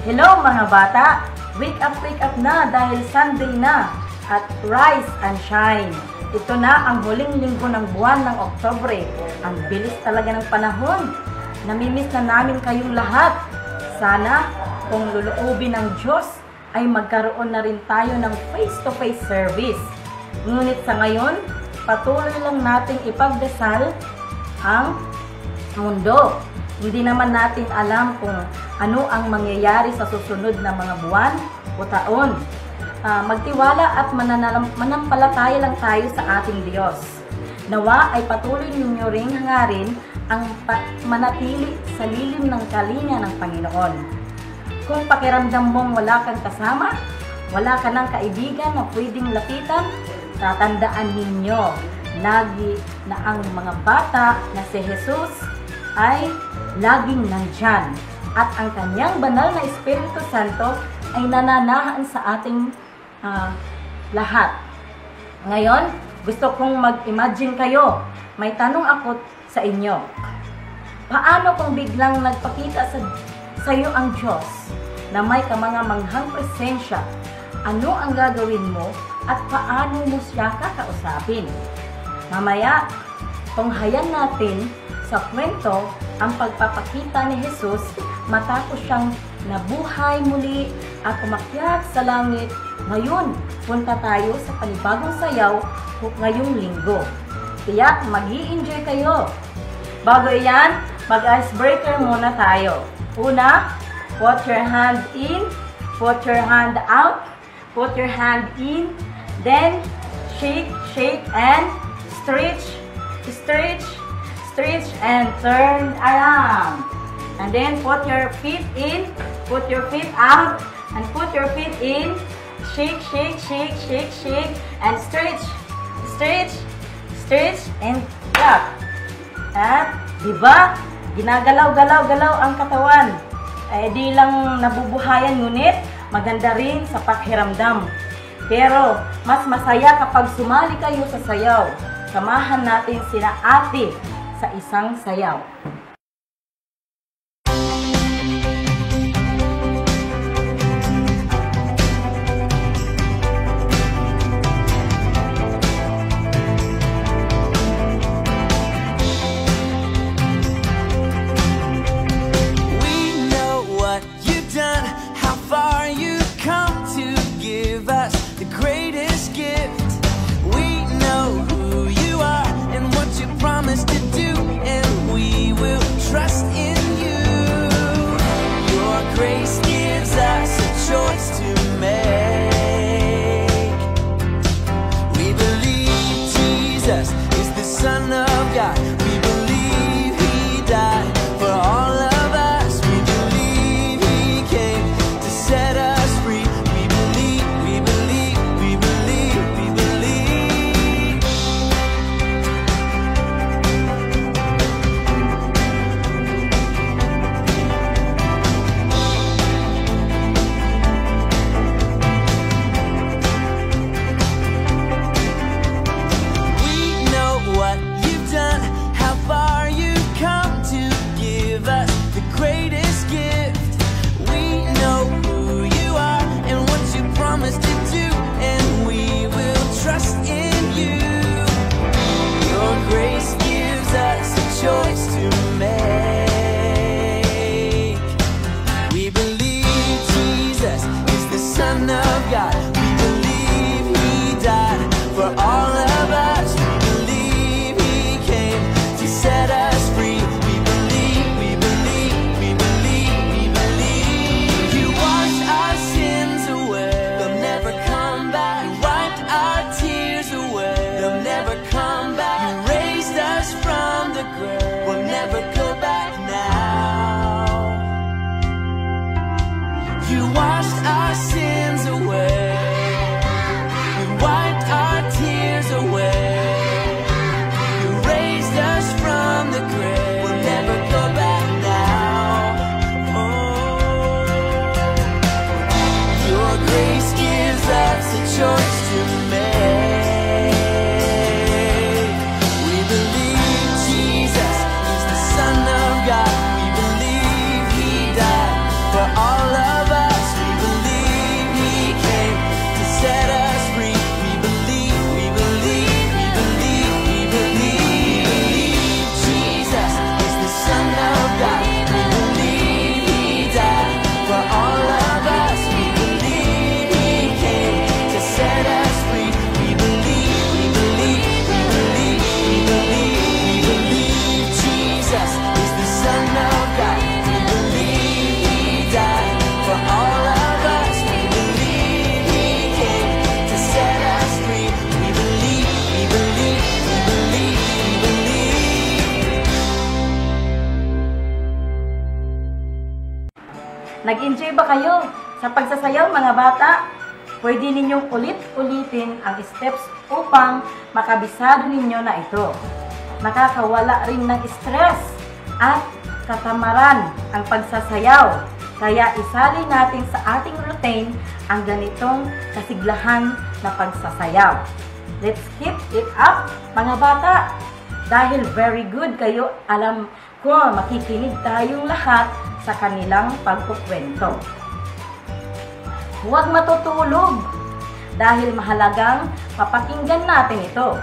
Hello mga bata! Wake up na dahil Sunday na at rise and shine. Ito na ang huling linggo ng buwan ng Oktubre. Ang bilis talaga ng panahon. Namimiss na namin kayong lahat. Sana kung luluobin ng Diyos ay magkaroon na rin tayo ng face-to-face service. Ngunit sa ngayon, patuloy lang nating ipagdasal ang mundo. Hindi naman natin alam kung ano ang mangyayari sa susunod na mga buwan o taon. Magtiwala at manampalataya lang tayo sa ating Diyos. Nawa ay patuloy ninyo ring hangarin ang manatili sa lilim ng kalinga ng Panginoon. Kung pakiramdam mong wala kang kasama, wala ka ng kaibigan na pwedeng lapitan, tatandaan ninyo lagi na ang mga bata na si Jesus ay laging nandyan at ang kanyang banal na Espiritu Santo ay nananahan sa ating lahat. Ngayon, gusto kong mag-imagine kayo. May tanong ako sa inyo. Paano kung biglang nagpakita sa iyo ang Diyos na may kamangamanghang presensya? Ano ang gagawin mo at paano mo siya kakausapin? Mamaya, tunghayan natin sa kwento ang pagpapakita ni Jesus matapos siyang nabuhay muli at umakyat sa langit. Ngayon, punta tayo sa panibagong sayaw ngayong linggo. Kaya mag-i-enjoy kayo. Bago iyan, mag-icebreaker muna tayo. Una, put your hand in, put your hand out, put your hand in, then shake, shake, and stretch, stretch, stretch, and turn around. And then put your feet in, put your feet out, and put your feet in. Shake, shake, shake, shake, shake, and stretch, stretch, stretch, and clap. At, diba? Ginagalaw-galaw-galaw ang katawan. Di lang nabubuhayan, ngunit maganda rin sa pakiramdam. Pero, mas masaya kapag sumali kayo sa sayaw. Samahan natin sina ate sa isang sayaw. To do, and we will Nag-enjoy ba kayo sa pagsasayaw mga bata? Pwede ninyong ulit-ulitin ang steps upang makabisado ninyo na ito. Nakakawala rin ng stress at katamaran ang pagsasayaw. Kaya isali natin sa ating routine ang ganitong kasiglahan na pagsasayaw. Let's keep it up mga bata! Dahil very good kayo, alam ko makikinig tayong lahat sa kanilang pagkukwento. Huwag matutulog dahil mahalagang mapakinggan natin ito.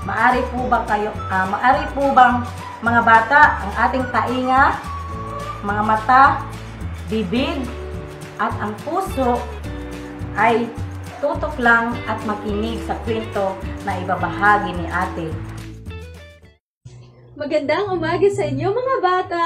Maari po bang mga bata ang ating tainga, mga mata, bibig at ang puso ay tutok lang at makinig sa kwento na ibabahagi ni ate. Magandang umaga sa inyo mga bata!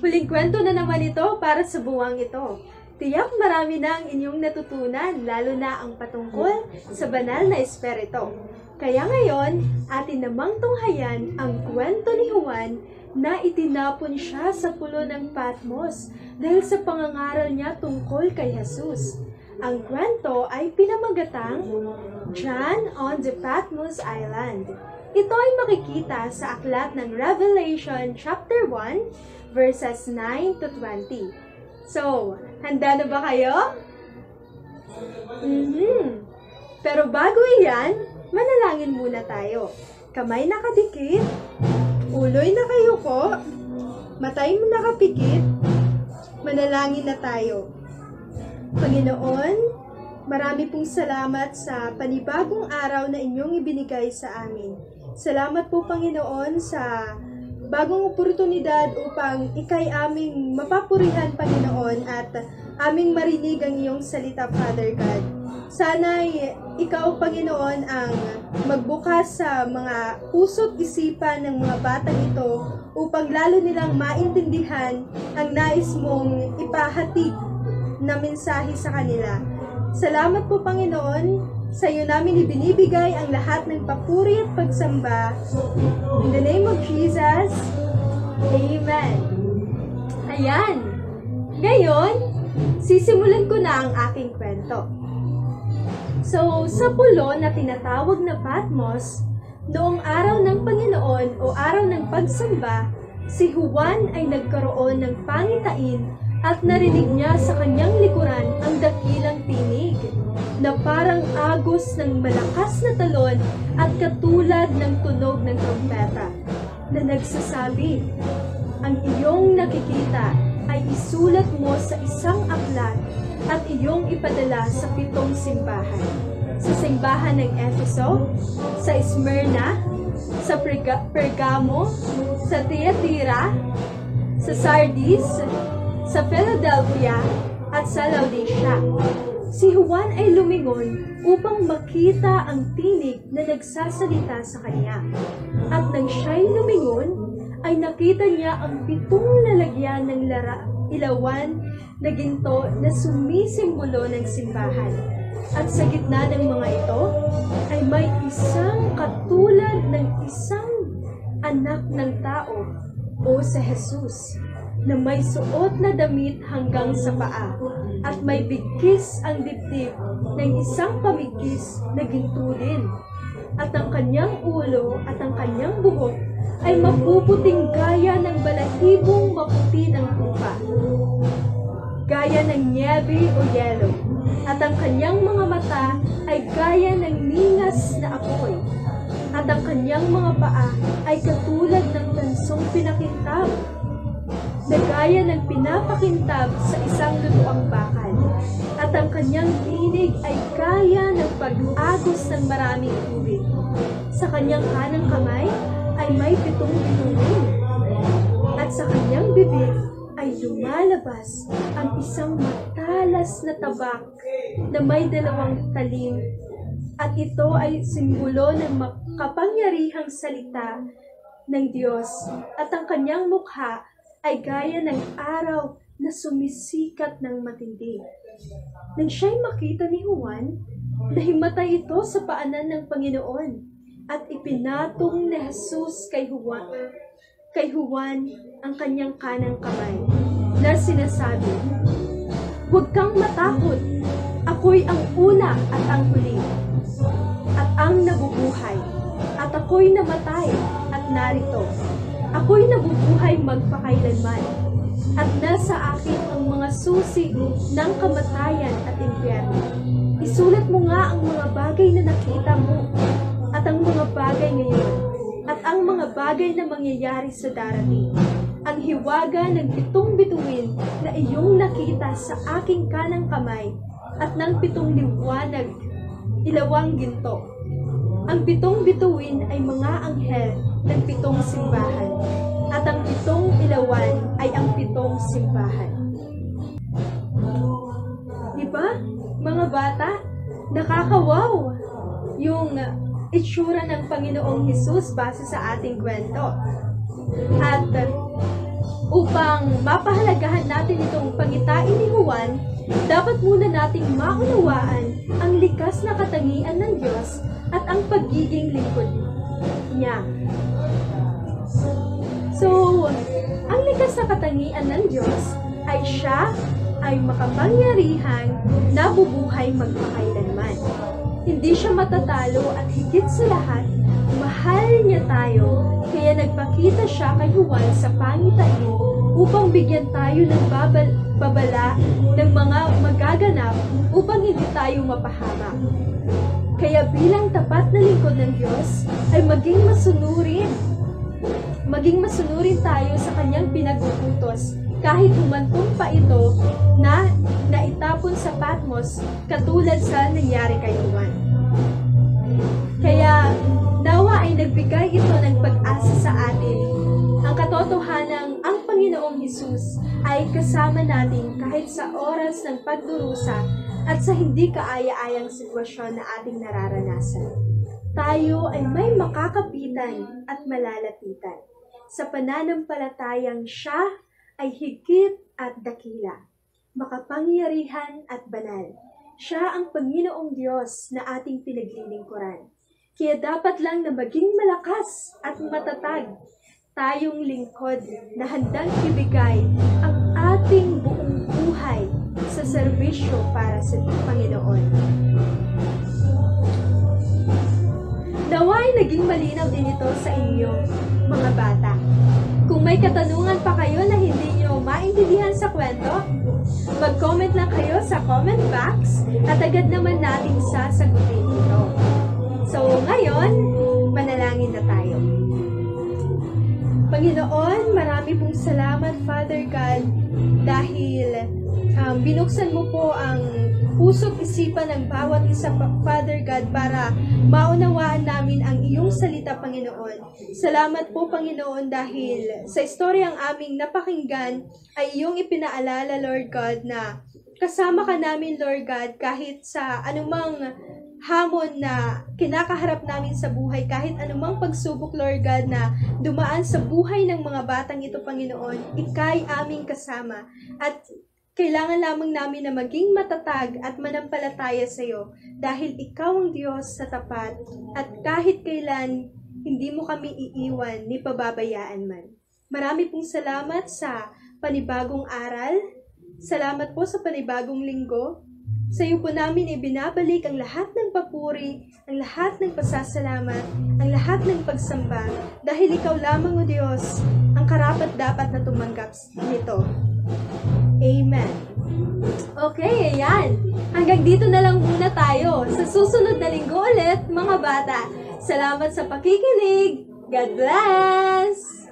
Huling kwento na naman ito para sa buwang ito. Tiyak marami na ang inyong natutunan, lalo na ang patungkol sa banal na espiritu. Kaya ngayon, atin namang tunghayan ang kwento ni Juan na itinapon siya sa pulo ng Patmos dahil sa pangangaral niya tungkol kay Jesus. Ang kwento ay pinamagatang John on the Patmos Island. Ito ay makikita sa aklat ng Revelation chapter 1 verses 9 to 20. So, handa na ba kayo? Pero bago iyan, manalangin muna tayo. Kamay nakadikit, uloy nakayuko, matay mo nakapikit, manalangin na tayo. Panginoon, marami pong salamat sa panibagong araw na inyong ibinigay sa amin. Salamat po Panginoon sa bagong oportunidad upang ikay aming mapapurihan, Panginoon, at aming marinig ang iyong salita, Father God. Sana'y ikaw, Panginoon, ang magbukas sa mga puso't isipan ng mga batang ito upang lalo nilang maintindihan ang nais mong ipahatid na mensahe sa kanila. Salamat po, Panginoon. Sa iyo namin ibinibigay ang lahat ng papuri at pagsamba. In the name of Jesus, Amen. Ayan. Ngayon, sisimulan ko na ang aking kwento. So, sa pulo na tinatawag na Patmos, noong araw ng Panginoon o araw ng pagsamba, si Juan ay nagkaroon ng pangitain at narinig niya sa kanyang likuran ang dakilang tinig na parang agos ng malakas na talon at katulad ng tunog ng trompeta na nagsasabi, ang iyong nakikita ay isulat mo sa isang aklat at iyong ipadala sa 7 simbahan. Sa simbahan ng Efeso, sa Smyrna, sa Pergamo, sa Thyatira, sa Sardis, sa Philadelphia, at sa Laodicea. Si Juan ay lumingon upang makita ang tinig na nagsasalita sa kanya. At nang siya'y lumingon, ay nakita niya ang 7 lalagyan ng ilawan na ginto na sumisimbolo ng simbahan. At sa gitna ng mga ito, ay may isang katulad ng isang anak ng tao o sa Jesus na may suot na damit hanggang sa paa at may bigkis ang dibdib ng isang pamigkis na ginto din. At ang kanyang ulo at ang kanyang buhok ay mapuputing gaya ng balahibong maputi ng tupa, gaya ng niebe o yelo, at ang kanyang mga mata ay gaya ng ningas na apoy, at ang kanyang mga paa ay katulad ng tansong pinakintab, na gaya ng pinapakintab sa isang lutuang bakal, at ang kanyang tinig ay gaya ng pag-agos ng maraming tubig. Sa kanyang kanang kamay ay may 7 bituin, at sa kanyang bibig ay lumalabas ang isang matalas na tabak na may 2 talim, at ito ay simbolo ng makapangyarihang salita ng Diyos, at ang kanyang mukha ay gaya ng araw na sumisikat ng matindi. Nang siya'y makita ni Juan, nahimatay ito sa paanan ng Panginoon at ipinatong ni Jesus kay Juan ang kanyang kanang kamay. na sinasabi, "Huwag kang matakot, ako'y ang una at ang huli, at ang nabubuhay, at ako'y namatay at narito. Ako'y nabubuhay magpakailanman, at nasa akin ang mga susi ng kamatayan at impyerno. Isulat mo nga ang mga bagay na nakita mo, at ang mga bagay ngayon, at ang mga bagay na mangyayari sa darating. Ang hiwaga ng 7 bituin na iyong nakita sa aking kanang kamay, at ng 7 liwanag, ilawang ginto. Ang 7 bituin ay mga anghel ng 7 simbahan, at ang 7 ilawan ay ang 7 simbahan." Diba, mga bata? Nakakawaw yung itsura ng Panginoong Hesus base sa ating kwento. At upang mapahalagahan natin itong pangitain ni Juan, dapat muna nating maunawaan ang likas na katangian ng Diyos at ang pagiging lingkod niya. So, ang likas na katangian ng Diyos ay siya ay makapangyarihang nabubuhay magpakailanman. Hindi siya matatalo at higit sa lahat, mahal niya tayo, kaya nagpakita siya kay Juan sa pangitain upang bigyan tayo ng babala ng mga magaganap upang hindi tayo mapahamak. Kaya bilang tapat na lingkod ng Diyos ay maging masunurin tayo sa kanyang pinag-uutos kahit humantong pa ito na naitapon sa Patmos katulad sa nangyari kay Juan. Kaya nawa ay nagbigay ito ng pag-asa sa atin. Ang katotohanang ang Panginoong Hesus ay kasama natin kahit sa oras ng pagdurusa at sa hindi kaaya-ayang sitwasyon na ating nararanasan. Tayo ay may makakapitan at malalapitan sa pananampalatayang siya ay higit at dakila, makapangyarihan at banal. Siya ang Panginoong Diyos na ating pinaglilingkuran. Kaya dapat lang na maging malakas at matatag tayong lingkod na handang ibigay ang ating buong buhay sa serbisyo para sa Panginoon. Nawa'y naging malinaw din ito sa inyo, mga bata. Kung may katanungan pa kayo na hindi nyo maintindihan sa kwento, mag-comment lang kayo sa comment box at agad naman natin sasagutin ito. So ngayon, manalangin na tayo. Panginoon, marami pong salamat, Father God, dahil binuksan mo po ang puso't isipan ng bawat isa, Father God, para maunawaan namin ang iyong salita, Panginoon. Salamat po, Panginoon, dahil sa istoryang aming napakinggan ay iyong ipinaalala, Lord God, na kasama ka namin, Lord God, kahit sa anumang hamon na kinakaharap namin sa buhay, kahit anumang pagsubok, Lord God, na dumaan sa buhay ng mga batang ito, Panginoon, ika'y aming kasama. At kailangan lamang namin na maging matatag at manampalataya sa iyo dahil ikaw ang Diyos sa tapat at kahit kailan hindi mo kami iiwan ni pababayaan man. Marami pong salamat sa panibagong aral. Salamat po sa panibagong linggo. Sa iyo po namin ibinabalik ang lahat ng papuri, ang lahat ng pasasalamat, ang lahat ng pagsamba dahil ikaw lamang, O Diyos, ang karapat-dapat na tumanggap nito. Amen. Okay, ayan. Hanggang dito na lang muna tayo. Sa susunod na linggo ulit, mga bata. Salamat sa pakikinig. God bless!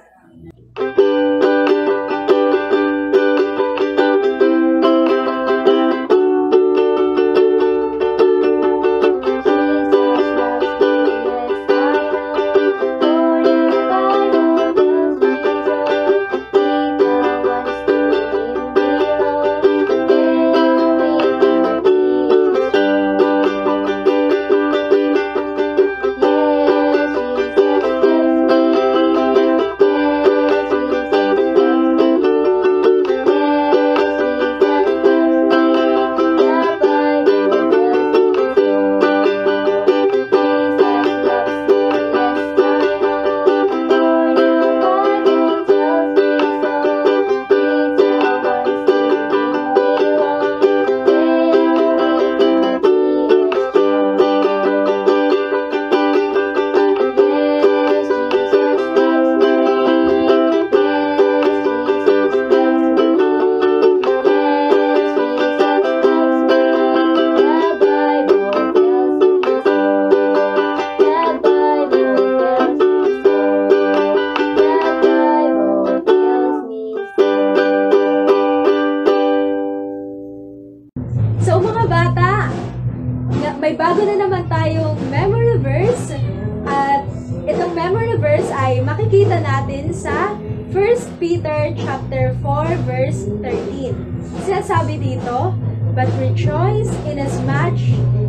ay makikita natin sa 1 Peter chapter 4 verse 13. Sinasabi dito, "But rejoice inasmuch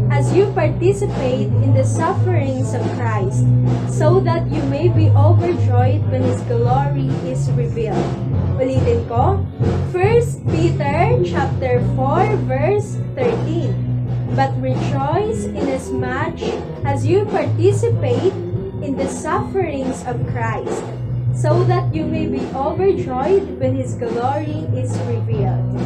as you participate in the sufferings of Christ, so that you may be overjoyed when His glory is revealed." Ulitin ko, 1 Peter chapter 4 verse 13. "But rejoice inasmuch as you participate in the sufferings of Christ, so that you may be overjoyed when His glory is revealed."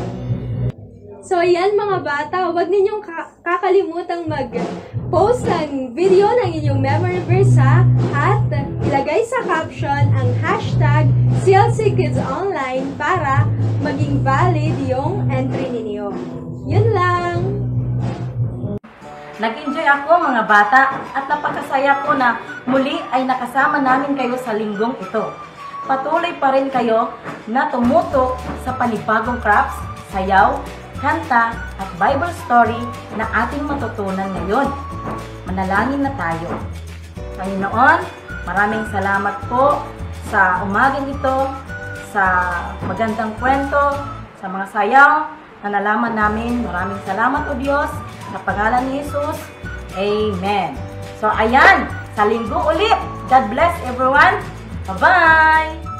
So ayan mga bata, huwag ninyong kakalimutang mag-post ng video ng inyong memory verse ha, at ilagay sa caption ang hashtag CLC Kids Online para maging valid yung entry ninyo. Yun lang! Nag-enjoy ako mga bata at napakasaya ko na muli ay nakasama namin kayo sa linggong ito. Patuloy pa rin kayo na tumutok sa panibagong crafts, sayaw, kanta at Bible story na ating matutunan ngayon. Manalangin na tayo. Panginoon, maraming salamat po sa umagang ito, sa magandang kwento, sa mga sayaw na nalaman namin. Maraming salamat o Diyos, sa pangalan ni Jesus. Amen. So ayan, sa linggo ulit. God bless everyone. Bye-bye!